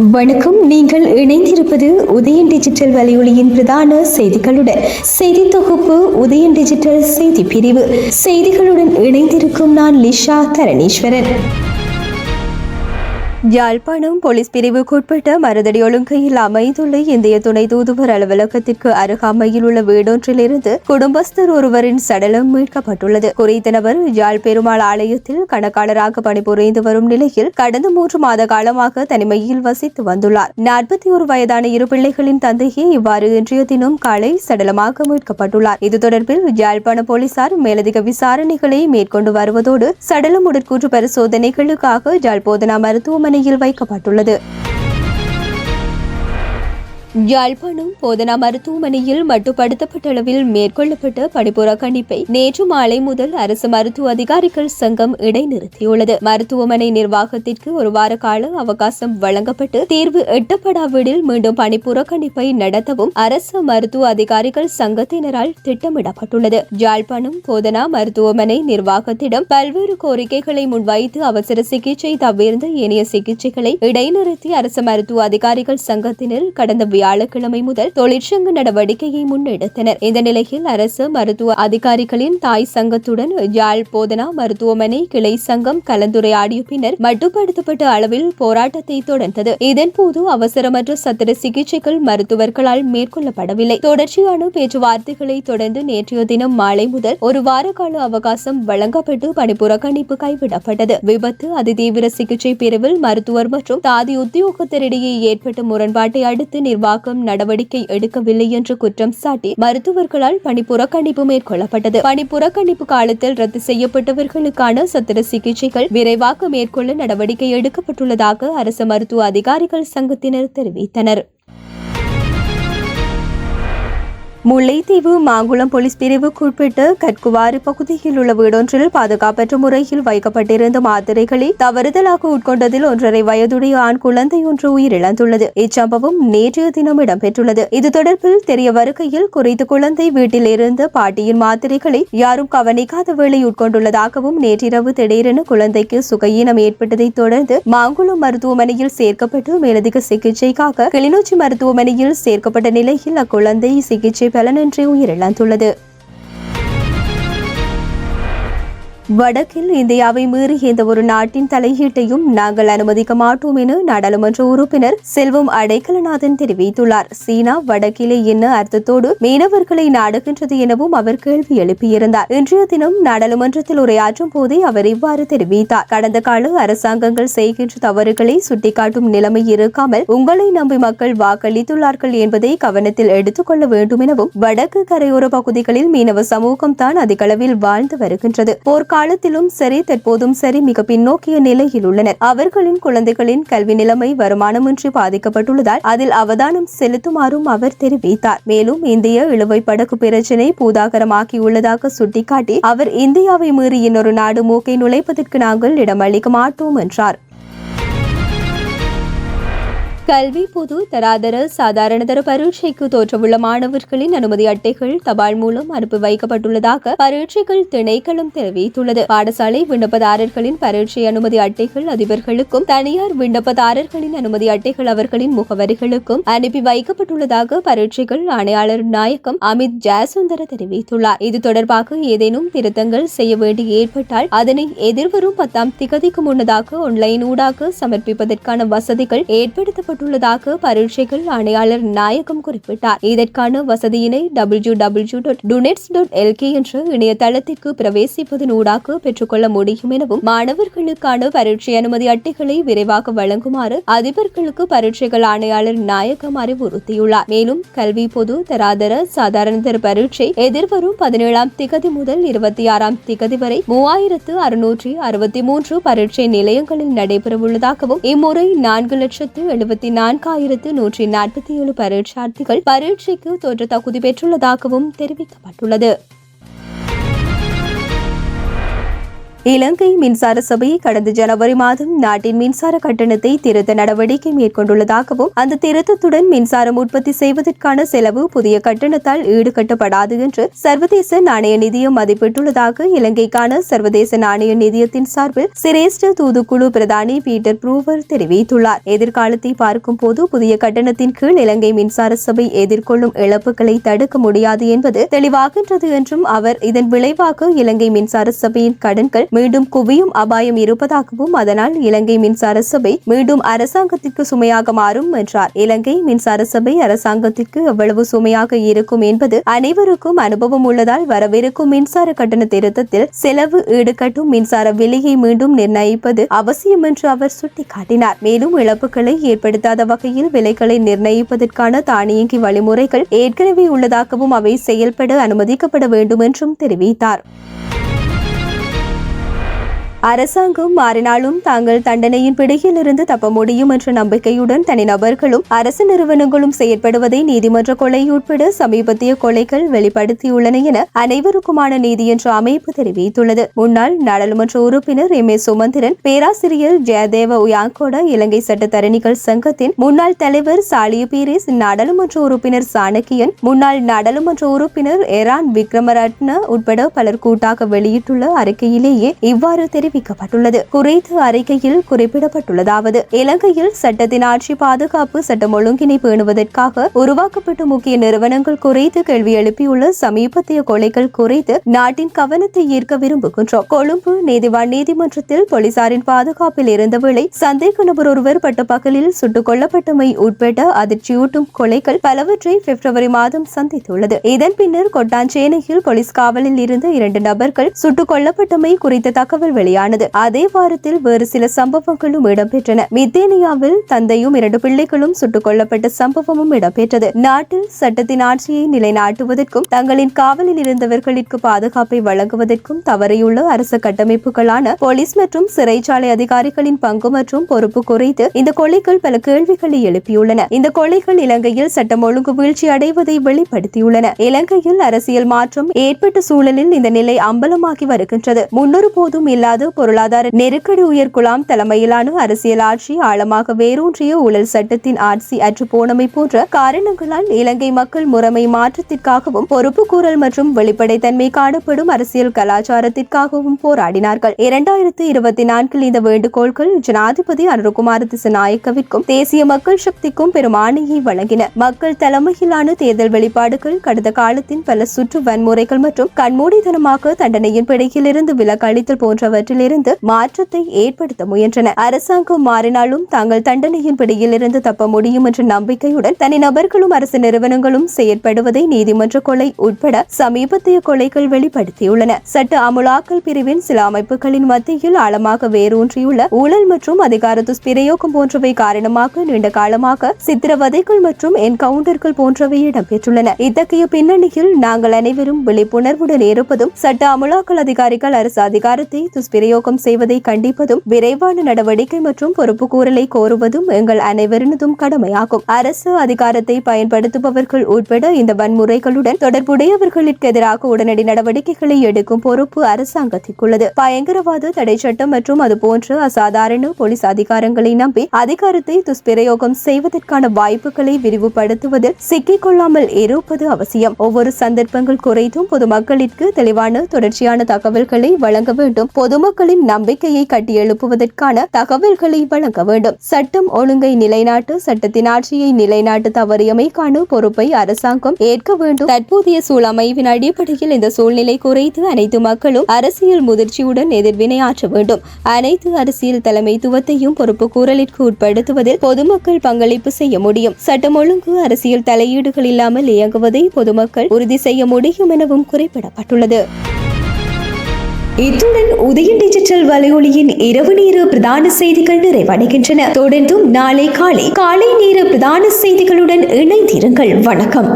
வணக்கம். நீங்கள் இணைந்திருப்பது உதயன் டிஜிட்டல் வலையொலியின் பிரதான செய்திகளுடன். செய்தி தொகுப்பு உதயன் டிஜிட்டல் செய்தி பிரிவு. செய்திகளுடன் இணைந்திருக்கும் நான் லிஷா தரணீஸ்வரன். யாழ்ப்பாணம் போலீஸ் பிரிவுக்குட்பட்ட மருதடி ஒழுங்கையில் அமைந்துள்ள இந்திய துணை தூதுவர் அலுவலகத்திற்கு அருகாமையில் உள்ள வீடொன்றிலிருந்து குடும்பஸ்தர் ஒருவரின் சடலம் மீட்கப்பட்டுள்ளது. குறித்த நபர் யாழ் பெருமாள் ஆலயத்தில் கணக்காளராக பணிபுரிந்து வரும் நிலையில் கடந்த 3 மாத காலமாக தனிமையில் வசித்து வந்துள்ளார். 41 வயதான இரு பிள்ளைகளின் தந்தையே இவ்வாறு இன்றைய தினம் காலை சடலமாக மீட்கப்பட்டுள்ளார். இது தொடர்பில் யாழ்ப்பாண போலீசார் மேலதிக விசாரணைகளை மேற்கொண்டு வருவதோடு சடலம் உடற்கூற்று பரிசோதனைகளுக்காக யாழ் போதனா மருத்துவமனை வைக்கப்பட்டுள்ளது. யாழ்ப்பாணம் போதனா மருத்துவமனையில் மட்டுப்படுத்தப்பட்ட அளவில் மேற்கொள்ளப்பட்ட பணிப்புறக்கணிப்பை நேற்று மாலை முதல் அரசு மருத்துவ அதிகாரிகள் சங்கம் இடைநிறுத்தியுள்ளது. மருத்துவமனை நிர்வாகத்திற்கு ஒரு வார கால அவகாசம் வழங்கப்பட்டு தீர்வு எட்டப்படாவிடில் மீண்டும் பணிப்புறக்கணிப்பை நடத்தவும் அரசு மருத்துவ அதிகாரிகள் சங்கத்தினரால் திட்டமிடப்பட்டுள்ளது. யாழ்ப்பாணம் போதனா மருத்துவமனை நிர்வாகத்திடம் பல்வேறு கோரிக்கைகளை முன்வைத்து அவசர சிகிச்சை தவிர்ந்த ஏனைய சிகிச்சைகளை இடைநிறுத்தி அரசு மருத்துவ அதிகாரிகள் சங்கத்தினர் கடந்த வியாழக்கிழமை முதல் தொழிற்சங்க நடவடிக்கையை முன்னெடுத்தனர். இந்த நிலையில் அரசு மருத்துவ அதிகாரிகளின் தாய் சங்கத்துடன் யாழ் போதனா மருத்துவமனை கிளை சங்கம் கலந்துரையாடிய பின்னர் மட்டுப்படுத்தப்பட்ட அளவில் போராட்டத்தை தொடர்ந்தது. இதன்போது அவசரமற்ற சத்திர சிகிச்சைகள் மருத்துவர்களால் மேற்கொள்ளப்படவில்லை. தொடர்ச்சியான பேச்சுவார்த்தைகளை தொடர்ந்து நேற்றைய தினம் மாலை முதல் ஒரு வார கால அவகாசம் வழங்கப்பட்டு பணிப்புறக்கணிப்பு கைவிடப்பட்டது. விபத்து அதிதீவிர சிகிச்சை பிரிவில் மருத்துவர் மற்றும் தாதி உத்தியோகத்தரிடையே ஏற்பட்ட முரண்பாட்டை அடுத்து நிர்வாகம் நடவடிக்கை எடுக்கவில்லை என்று குற்றம் சாட்டி மருத்துவர்களால் பணிப்புறக்கணிப்பு மேற்கொள்ளப்பட்டது. பணிப்புறக்கணிப்பு காலத்தில் ரத்து செய்யப்பட்டவர்களுக்கான சத்திர சிகிச்சைகள் விரைவாக மேற்கொள்ள நடவடிக்கை எடுக்கப்பட்டுள்ளதாக அரசு மருத்துவ அதிகாரிகள் சங்கத்தினர் தெரிவித்தனர். முல்லைத்தீவு மாங்குளம் போலீஸ் பிரிவுக்குட்பட்ட கட்குவாரி பகுதியில் உள்ள வீடொன்றில் பாதுகாப்பற்ற முறையில் வைக்கப்பட்டிருந்த மாத்திரைகளை தவறுதலாக உட்கொண்டதில் 1.5 வயதுடைய ஆண் குழந்தை ஒன்று உயிரிழந்துள்ளது. இச்சம்பவம் நேற்றைய தினம் இடம்பெற்றுள்ளது. இது தொடர்பில் தெரிய வருகையில் குறித்த குழந்தை வீட்டில் இருந்த பாட்டியின் மாத்திரைகளை யாரும் கவனிக்காத வேளை உட்கொண்டுள்ளதாகவும் நேற்றிரவு திடீரென குழந்தைக்கு சுகையீனம் ஏற்பட்டதை தொடர்ந்து மாங்குளம் மருத்துவமனையில் சேர்க்கப்பட்டு மேலதிக சிகிச்சைக்காக கிளிநொச்சி மருத்துவமனையில் சேர்க்கப்பட்ட நிலையில் அக்குழந்தை சிகிச்சை பலனின்றி உயிரிழந்துள்ளது. வடக்கில் இந்தியாவை மீறி எந்த ஒரு நாட்டின் தலையீட்டையும் நாங்கள் அனுமதிக்க மாட்டோம் என நாடாளுமன்ற உறுப்பினர் செல்வம் அடைக்கலநாதன் தெரிவித்துள்ளார். சீனா வடக்கிலே என்ன அர்த்தத்தோடு மீனவர்களை நாடுகின்றது எனவும் அவர் கேள்வி எழுப்பியிருந்தார். இன்றைய தினம் நாடாளுமன்றத்தில் உரையாற்றும் போதே அவர் இவ்வாறு தெரிவித்தார். கடந்த கால அரசாங்கங்கள் செய்கின்ற தவறுகளை சுட்டிக்காட்டும் நிலைமை இருக்காமல் உங்களை நம்பி மக்கள் வாக்களித்துள்ளார்கள் என்பதை கவனத்தில் எடுத்துக் கொள்ள வேண்டும் எனவும் வடக்கு கரையோர பகுதிகளில் மீனவ சமூகம் தான் அதிகளவில் வாழ்ந்து வருகின்றது. காலத்திலும் சரி தற்போதும் சரி மிக பின்னோக்கிய நிலையில் உள்ளனர். அவர்களின் குழந்தைகளின் கல்வி நிலைமை வருமானமின்றி பாதிக்கப்பட்டுள்ளதால் அதில் அவதானம் செலுத்துமாறும் அவர் தெரிவித்தார். மேலும் இந்திய இழுவை படகு பிரச்சினை பூதாகரமாக்கியுள்ளதாக சுட்டிக்காட்டி அவர் இந்தியாவை மீறி இன்னொரு நாடு மூக்கை நுழைப்பதற்கு நாங்கள் இடமளிக்க மாட்டோம் என்றார். கல்வி பொது தராதர சாதாரணதர பரீட்சைக்கு தோற்றவுள்ள மாணவர்களின் அனுமதி அட்டைகள் தபால் மூலம் அனுப்பி வைக்கப்பட்டுள்ளதாக பரீட்சைகள் திணைக்களம் தெரிவித்துள்ளது. பாடசாலை விண்ணப்பதாரர்களின் பரீட்சை அனுமதி அட்டைகள் அதிபர்களுக்கும் தனியார் விண்ணப்பதாரர்களின் அனுமதி அட்டைகள் அவர்களின் முகவரிகளுக்கும் அனுப்பி வைக்கப்பட்டுள்ளதாக பரீட்சைகள் ஆணையாளர் நாயகம் அமித் ஜெயசுந்தர தெரிவித்துள்ளார். இது தொடர்பாக ஏதேனும் திருத்தங்கள் செய்ய வேண்டி ஏற்பட்டால் அதனை எதிர்வரும் 10ஆம் திகதிக்கு முன்னதாக ஆன்லைன் ஊடாக சமர்ப்பிப்பதற்கான வசதிகள் ஏற்படுத்தப்பட்டுள்ளதாக பரீட்சைகள் ஆணையாளர் நாயகம் குறிப்பிட்டார். இதற்கான வசதியினை www.dunets.lk என்ற இணையதளத்திற்கு பிரவேசிப்பதன் ஊடாக பெற்றுக்கொள்ள முடியும் எனவும் மாணவர்களுக்கான பரீட்சை அனுமதி அட்டைகளை விரைவாக வழங்குமாறு அதிபர்களுக்கு பரீட்சைகள் ஆணையாளர் நாயகம் அறிவுறுத்தியுள்ளார். மேலும் கல்வி பொது தராதர சாதாரணதர பரீட்சை எதிர்வரும் 17ஆம் திகதி முதல் 26ஆம் திகதி வரை 3663 பரீட்சை நிலையங்களில் நடைபெறவுள்ளதாகவும் இம்முறை 4,74,147 பரீட்சார்த்திகள் பரீட்சைக்கு தோற்ற தகுதி பெற்றுள்ளதாகவும் தெரிவிக்கப்பட்டுள்ளது. இலங்கை மின்சார சபை கடந்த ஜனவரி மாதம் நாட்டின் மின்சார கட்டணத்தை திருத்த நடவடிக்கை மேற்கொண்டுள்ளதாகவும் அந்த திருத்தத்துடன் மின்சாரம் உற்பத்தி செய்வதற்கான செலவு புதிய கட்டணத்தால் ஈடுகட்டப்படாது என்று சர்வதேச நாணய நிதியம் மதிப்பிட்டுள்ளதாக இலங்கைக்கான சர்வதேச நாணய நிதியத்தின் சார்பில் சிரேஷ்ட தூதுக்குழு பிரதானி பீட்டர் ப்ரூவர் தெரிவித்துள்ளார். எதிர்காலத்தை பார்க்கும் போது புதிய கட்டணத்தின் கீழ் இலங்கை மின்சார சபை எதிர்கொள்ளும் இழப்புகளை தடுக்க முடியாது என்பது தெளிவாகின்றது என்றும் அவர் இதன் விளைவாக இலங்கை மின்சார சபையின் கடன்கள் மீண்டும் குவியும் அபாயம் இருப்பதாகவும் அதனால் இலங்கை மின்சார சபை மீண்டும் அரசாங்கத்திற்கு சுமையாக மாறும் என்றார். இலங்கை மின்சார சபை அரசாங்கத்திற்கு எவ்வளவு சுமையாக இருக்கும் என்பது அனைவருக்கும் அனுபவம் உள்ளதால் வரவிருக்கும் மின்சார கட்டண திருத்தத்தில் செலவு ஈடுகட்டும் மின்சார விலையை மீண்டும் நிர்ணயிப்பது அவசியம் என்று அவர் சுட்டிக்காட்டினார். மேலும் இழப்புகளை ஏற்படுத்தாத வகையில் விலைகளை நிர்ணயிப்பதற்கான தானியங்கி வழிமுறைகள் ஏற்கனவே உள்ளதாகவும் அவை செயல்பட அனுமதிக்கப்பட வேண்டும் என்றும் தெரிவித்தார். அரசாங்கம் மாறினாலும் தாங்கள் தண்டனையின் பிடியில் இருந்து தப்ப முடியும் என்ற நம்பிக்கையுடன் தனிநபர்களும் அரசு நிறுவனங்களும் செயற்படுவதை நீதிமன்ற கொலை உட்பட சமீபத்திய கொலைகள் வெளிப்படுத்தியுள்ளன என அனைவருக்குமான நீதி என்ற அமைப்பு தெரிவித்துள்ளது. முன்னாள் நாடாளுமன்ற உறுப்பினர் எம். ஏ. சுமந்திரன், பேராசிரியர் ஜெயதேவ உயாங்கோட, இலங்கை சட்டத்தரணிகள் சங்கத்தின் முன்னாள் தலைவர் சாலிய பீரிஸ், நாடாளுமன்ற உறுப்பினர் சாணக்கியன், முன்னாள் நாடாளுமன்ற உறுப்பினர் எரான் விக்ரமரட்ன உட்பட பலர் கூட்டாக வெளியிட்டுள்ள அறிக்கையிலேயே இவ்வாறு தெரிவிக்கப்பட்டுள்ளது. குறித்த அறிக்கையில் குறிப்பிடப்பட்டுள்ளதாவது, இலங்கையில் சட்டத்தின் ஆட்சி, பாதுகாப்பு, சட்டம் ஒழுங்கினை பேணுவதற்காக உருவாக்கப்பட்ட முக்கிய நிறுவனங்கள் குறித்து கேள்வி எழுப்பியுள்ள சமீபத்திய கொலைகள் குறித்து நாட்டின் கவனத்தை ஈர்க்க விரும்புகின்றோம். கொழும்பு நீதிவான் நீதிமன்றத்தில் போலீசாரின் பாதுகாப்பில் இருந்தவேளை சந்தேக நபர் ஒருவர் பட்டப்பகலில் சுட்டுக் கொல்லப்பட்டமை உட்பட அதிர்ச்சியூட்டும் கொலைகள் பலவற்றை பிப்ரவரி மாதம் சந்தித்துள்ளது. இதன் பின்னர் கொட்டாஞ்சேனையில் போலீஸ் காவலில் இருந்த 2 நபர்கள் சுட்டுக் கொல்லப்பட்டமை குறித்த தகவல் வெளியானது. அதே வாரத்தில் வேறு சில சம்பவங்களும் இடம்பெற்றன. மித்தேனியாவில் தந்தையும் 2 பிள்ளைகளும் சுட்டுக் கொல்லப்பட்ட சம்பவமும் இடம்பெற்றது. நாட்டில் சட்டத்தின் ஆட்சியை நிலைநாட்டுவதற்கும் தங்களின் காவலில் இருந்தவர்களுக்கு பாதுகாப்பை வழங்குவதற்கும் தவறியுள்ள அரசு கட்டமைப்புகளான போலீஸ் மற்றும் சிறைச்சாலை அதிகாரிகளின் பங்கு மற்றும் பொறுப்பு குறித்து இந்த கொலைகள் பல கேள்விகளை எழுப்பியுள்ளன. இந்த கொலைகள் இலங்கையில் சட்டம் ஒழுங்கு வீழ்ச்சி அடைவதை வெளிப்படுத்தியுள்ளன. இலங்கையில் அரசியல் மாற்றம் ஏற்பட்ட சூழலில் இந்த நிலை அம்பலமாகி வருகின்றது. முன்னொரு போதும் இல்லாத பொருளாதார நெருக்கடி, உயர்குலாம் தலைமையிலான அரசியல் ஆட்சி, ஆழமாக வேரூன்றிய ஊழல், சட்டத்தின் ஆட்சி அற்று போனமை போன்ற காரணங்களால் இலங்கை மக்கள் முறைமை மாற்றத்திற்காகவும் பொறுப்பு கூறல் மற்றும் வெளிப்படைத்தன்மை காணப்படும் அரசியல் கலாச்சாரத்திற்காகவும் போராடினார்கள். 2024 இந்த வேண்டுகோள்கள் ஜனாதிபதி அனுரகுமார திசாநாயக்கவிற்கும் தேசிய மக்கள் சக்திக்கும் பெரும் ஆணையை வழங்கின. மக்கள் தலைமையிலான தேர்தல் வெளிப்பாடுகள் கடந்த காலத்தின் பல சுற்று வன்முறைகள் மற்றும் கண்மூடித்தனமாக தண்டனையின் பிடியில் இருந்து விலக்களித்தல் போன்றவற்றிலிருந்து மாற்றத்தை ஏற்படுத்த முயன்றன. அரசாங்கம் மாறினாலும் தாங்கள் தண்டனையின் பிடியில் இருந்து தப்ப முடியும் என்ற நம்பிக்கையுடன் தனிநபர்களும் அரசு நிறுவனங்களும் செயற்படுவதை நீதிமன்ற கொலை உட்பட சமீபத்திய கொலைகள் வெளிப்படுத்தியுள்ளன. சட்ட அமுலாக்கல் பிரிவின் சில அமைப்புகளின் மத்தியில் ஆழமாக வேரூன்றியுள்ள ஊழல் மற்றும் அதிகார துஷ்பிரயோகம் போன்றவை காரணமாக நீண்ட காலமாக சித்திரவதைகள் மற்றும் என்கவுண்டர்கள் போன்றவை இடம்பெற்றுள்ளன. இத்தகைய பின்னணியில் நாங்கள் அனைவரும் விழிப்புணர்வுடன் இருப்பதும் சட்ட அமுலாக்கல் அதிகாரிகள் அரசு அதிகாரத்தை துஷ்பிரயோகம் செய்வதை கண்டிப்பதும் விரைவான நடவடிக்கை மற்றும் பொறுப்பு கூறலை கோருவதும் எங்கள் அனைவரினதும் கடமையாகும். அரசு அதிகாரத்தை பயன்படுத்துபவர்கள் உட்பட இந்த வன்முறைகளுடன் தொடர்புடையவர்களுக்கு எதிராக உடனடி நடவடிக்கைகளை எடுக்கும் பொறுப்பு அரசாங்கத்திற்குள்ளது. பயங்கரவாத தடை சட்டம் மற்றும் அதுபோன்ற அசாதாரண போலீஸ் அதிகாரங்களை நம்பி அதிகாரத்தை துஷ்பிரயோகம் செய்வதற்கான வாய்ப்புகளை விரிவுபடுத்துவதில் சிக்கிக் கொள்ளாமல் இருப்பது அவசியம். ஒவ்வொரு சந்தர்ப்பங்கள் குறித்தும் பொதுமக்களிற்கு தெளிவான தொடர்ச்சியான தகவல்களை வழங்க வேண்டும். பொதுமக்களின் நம்பிக்கையை கட்டியெழுப்புவதற்கான தகவல்களை வழங்க வேண்டும். சட்டம் ஒழுங்கை நிலைநாட்டு, சட்டத்தின் ஆட்சியை நிலைநாட்டு தவறியமைக்கான பொறுப்பை அரசாங்கம் ஏற்க வேண்டும். தற்போதைய சூழமைவின் அடிப்படையில் இந்த சூழ்நிலை குறித்து அனைத்து மக்களும் அரசியல் முதிர்ச்சியுடன் எதிர்வினையாற்ற வேண்டும். அனைத்து அரசியல் தலைமைத்துவத்தையும் பொறுப்பு கூறலிற்கு உட்படுத்துவதில் பொதுமக்கள் பங்களிப்பு செய்ய முடியும். சட்டம் ஒழுங்கு அரசியல் தலையீடுகள் இல்லாமல் இயங்குவதை பொதுமக்கள் உறுதி செய்ய முடியும் எனவும் குறிப்பிடப்பட்டுள்ளது. இத்துடன் உதயன் டிஜிட்டல் வலையொலியின் இரவு நேர பிரதான செய்திகள் நிறைவடைகின்றன. தொடர்ந்தும் நாளை காலை நேர பிரதான செய்திகளுடன் இணைந்திருங்கள். வணக்கம்.